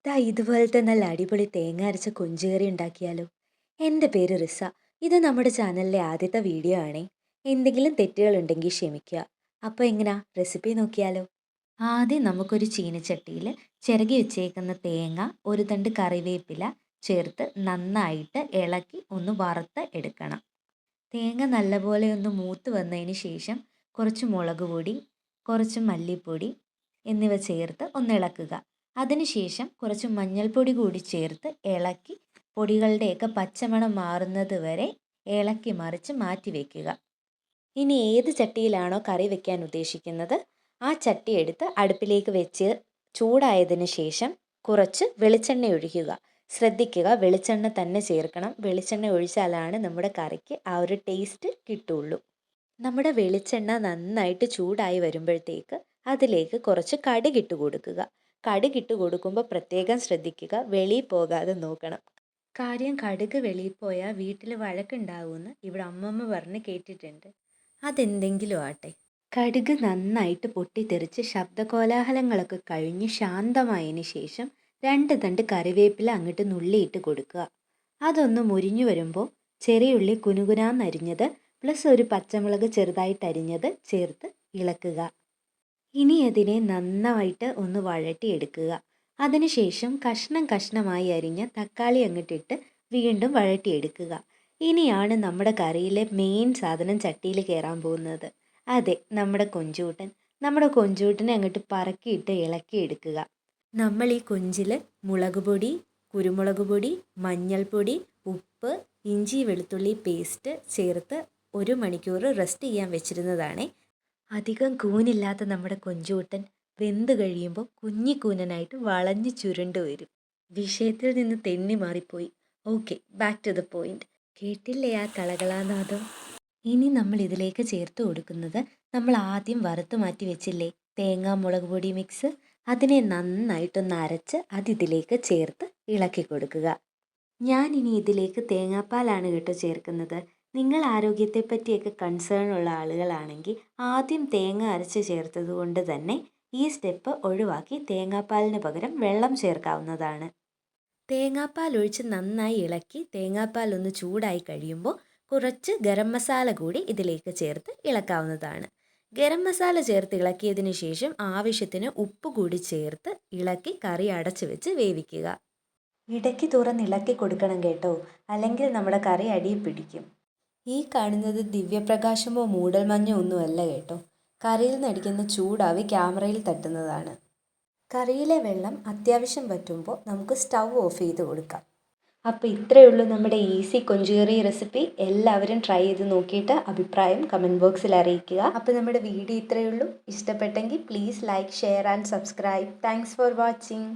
ദാ ഇതുപോലത്തെ നല്ല അടിപൊളി തേങ്ങ അരച്ച കൊഞ്ചുകറി ഉണ്ടാക്കിയാലോ? എൻ്റെ പേര് റിസ. ഇത് നമ്മുടെ ചാനലിലെ ആദ്യത്തെ വീഡിയോ ആണേ. എന്തെങ്കിലും തെറ്റുകളുണ്ടെങ്കിൽ ക്ഷമിക്കുക. അപ്പോൾ എങ്ങനാ റെസിപ്പി നോക്കിയാലോ? ആദ്യം നമുക്കൊരു ചീനച്ചട്ടിയിൽ ചിരകി വെച്ചേക്കുന്ന തേങ്ങ, ഒരു തണ്ട് കറിവേപ്പില ചേർത്ത് നന്നായിട്ട് ഇളക്കി ഒന്ന് വറുത്ത് എടുക്കണം. തേങ്ങ നല്ലപോലെ ഒന്ന് മൂത്ത് വന്നതിന് ശേഷം കുറച്ച് മുളക് പൊടി, കുറച്ച് മല്ലിപ്പൊടി എന്നിവ ചേർത്ത് ഒന്ന് ഇളക്കുക. അതിനുശേഷം കുറച്ച് മഞ്ഞൾപ്പൊടി കൂടി ചേർത്ത് ഇളക്കി പൊടികളുടെയൊക്കെ പച്ചമണം മാറുന്നത് വരെ ഇളക്കി മറിച്ച് മാറ്റി വയ്ക്കുക. ഇനി ഏത് ചട്ടിയിലാണോ കറി വെക്കാൻ ഉദ്ദേശിക്കുന്നത് ആ ചട്ടി എടുത്ത് അടുപ്പിലേക്ക് വെച്ച് ചൂടായതിനു ശേഷം കുറച്ച് വെളിച്ചെണ്ണ ഒഴിക്കുക. ശ്രദ്ധിക്കുക, വെളിച്ചെണ്ണ തന്നെ ചേർക്കണം. വെളിച്ചെണ്ണ ഒഴിച്ചാലാണ് നമ്മുടെ കറിക്ക് ആ ഒരു ടേസ്റ്റ് കിട്ടുള്ളൂ. നമ്മുടെ വെളിച്ചെണ്ണ നന്നായിട്ട് ചൂടായി വരുമ്പോഴത്തേക്ക് അതിലേക്ക് കുറച്ച് കടുകിട്ട് കൊടുക്കുക. കടുകിട്ട് കൊടുക്കുമ്പോൾ പ്രത്യേകം ശ്രദ്ധിക്കുക, വെളിയിൽ പോകാതെ നോക്കണം. കാര്യം കടുക് വെളിയിൽ പോയാൽ വീട്ടിൽ വഴക്കുണ്ടാവുമെന്ന് ഇവിടെ അമ്മമ്മ പറഞ്ഞ് കേട്ടിട്ടുണ്ട്. അതെന്തെങ്കിലും ആട്ടെ, കടുക് നന്നായിട്ട് പൊട്ടിത്തെറിച്ച് ശബ്ദകോലാഹലങ്ങളൊക്കെ കഴിഞ്ഞ് ശാന്തമായതിന് ശേഷം 2 തണ്ട് കറിവേപ്പില അങ്ങോട്ട് നുള്ളിയിട്ട് കൊടുക്കുക. അതൊന്ന് മുരിഞ്ഞു വരുമ്പോൾ ചെറിയുള്ളി കുനുകുനാന്നരിഞ്ഞത് പ്ലസ് ഒരു പച്ചമുളക് ചെറുതായിട്ട് അരിഞ്ഞത് ചേർത്ത് ഇളക്കുക. ഇനി അതിനെ നന്നായിട്ട് ഒന്ന് വഴറ്റിയെടുക്കുക. അതിനുശേഷം കഷ്ണം കഷ്ണമായി അരിഞ്ഞ തക്കാളി അങ്ങോട്ടിട്ട് വീണ്ടും വഴറ്റിയെടുക്കുക. ഇനിയാണ് നമ്മുടെ കറിയിലെ മെയിൻ സാധനം ചട്ടിയിൽ കയറാൻ പോകുന്നത്. അതെ, നമ്മുടെ കൊഞ്ചൂട്ടൻ. നമ്മുടെ കൊഞ്ചൂട്ടനെ അങ്ങോട്ട് പറക്കിയിട്ട് ഇളക്കിയെടുക്കുക. നമ്മൾ ഈ കൊഞ്ചിൽ മുളക് പൊടി, കുരുമുളക് പൊടി, മഞ്ഞൾപ്പൊടി, ഉപ്പ്, ഇഞ്ചി വെളുത്തുള്ളി പേസ്റ്റ് ചേർത്ത് 1 മണിക്കൂർ റെസ്റ്റ് ചെയ്യാൻ വെച്ചിരുന്നതാണേ. അധികം കൂനില്ലാത്ത നമ്മുടെ കൊഞ്ചൂട്ടൻ വെന്ത് കഴിയുമ്പോൾ കുഞ്ഞിക്കൂനനായിട്ട് വളഞ്ഞ് ചുരുണ്ട് വരും. വിഷയത്തിൽ നിന്ന് തെന്നി മാറിപ്പോയി. Okay, back to the point. കേട്ടില്ലേ ആ കളകളാനാദം? ഇനി നമ്മൾ ഇതിലേക്ക് ചേർത്ത് കൊടുക്കുന്നത് നമ്മൾ ആദ്യം വറുത്ത് മാറ്റി വെച്ചില്ലേ തേങ്ങ മുളക് പൊടി മിക്സ്, അതിനെ നന്നായിട്ടൊന്ന് അരച്ച് അതിലേക്ക് ചേർത്ത് ഇളക്കി കൊടുക്കുക. ഞാൻ ഇനി ഇതിലേക്ക് തേങ്ങാപ്പാലാണ് കേട്ടോ ചേർക്കുന്നത്. നിങ്ങൾ ആരോഗ്യത്തെ പറ്റിയൊക്കെ കൺസേൺ ഉള്ള ആളുകളാണെങ്കിൽ ആദ്യം തേങ്ങ അരച്ച് ചേർത്തത് കൊണ്ട് തന്നെ ഈ സ്റ്റെപ്പ് ഒഴിവാക്കി തേങ്ങാപ്പാലിന് പകരം വെള്ളം ചേർക്കാവുന്നതാണ്. തേങ്ങാപ്പാൽ ഒഴിച്ച് നന്നായി ഇളക്കി തേങ്ങാപ്പാൽ ഒന്ന് ചൂടായി കഴിയുമ്പോൾ കുറച്ച് ഗരം മസാല കൂടി ഇതിലേക്ക് ചേർത്ത് ഇളക്കാവുന്നതാണ്. ഗരം മസാല ചേർത്ത് ഇളക്കിയതിന് ശേഷം ആവശ്യത്തിന് ഉപ്പ് കൂടി ചേർത്ത് ഇളക്കി കറി അടച്ചു വെച്ച് വേവിക്കുക. ഇടയ്ക്ക് തുറന്ന് ഇളക്കി കൊടുക്കണം കേട്ടോ, അല്ലെങ്കിൽ നമ്മുടെ കറി അടിയിൽ പിടിക്കും. ഈ കാണുന്നത് ദിവ്യപ്രകാശമോ മൂടൽമഞ്ഞോ ഒന്നുമല്ല കേട്ടോ, കറിയിൽ നിന്നടിക്കുന്ന ചൂടാവി ക്യാമറയിൽ തട്ടുന്നതാണ്. കറിയിലെ വെള്ളം അത്യാവശ്യം പറ്റുമ്പോൾ നമുക്ക് സ്റ്റൗ ഓഫ് ചെയ്ത് കൊടുക്കാം. അപ്പോൾ ഇത്രയേ ഉള്ളൂ നമ്മുടെ ഈസി കൊഞ്ചുകറി റെസിപ്പി. എല്ലാവരും ട്രൈ ചെയ്ത് നോക്കിയിട്ട് അഭിപ്രായം കമൻറ്റ് ബോക്സിൽ അറിയിക്കുക. അപ്പോൾ നമ്മുടെ വീഡിയോ ഇത്രയേ ഉള്ളൂ. ഇഷ്ടപ്പെട്ടെങ്കിൽ please like, share and subscribe. Thanks for watching.